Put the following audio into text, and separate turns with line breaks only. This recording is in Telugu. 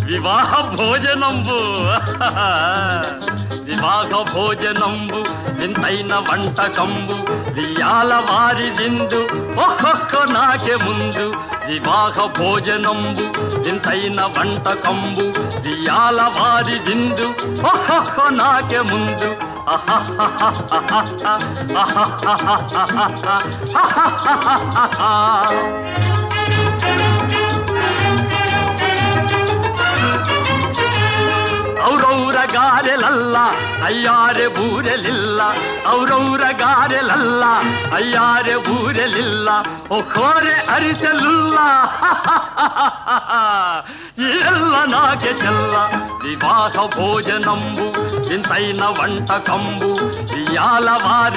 వివాహ భోజనంబు వివాహ భోజనంబు వింతైన వంటకంబు వియాల వారి విందు ఒక్కొక్క నాకే ముందు వివాహ భోజనంబు వింతైన వంటకంబు వియాల వారి విందు ఒక్కొక్క నాకే ముందు ಔರೌರ ಗಾರೆಲಲ್ಲ ಅಯ್ಯಾರೆ ಬೂರೆಲಿಲ್ಲ ಔರೌರ ಗಾರೆಲಲ್ಲ ಅಯ್ಯಾರೆ ಬೂರೆಲಿಲ್ಲ ಒಕ್ಕೋರೆ ಅರಿಸಲಿಲ್ಲ ಎಲ್ಲ ನಾಗೆ ಚೆಲ್ಲ ವಿವಾಹ ಭೋಜನಂಬು ಇಂತೈನ ವಂಟಕಂಬು ಇಯಾಲ ವಾರಿ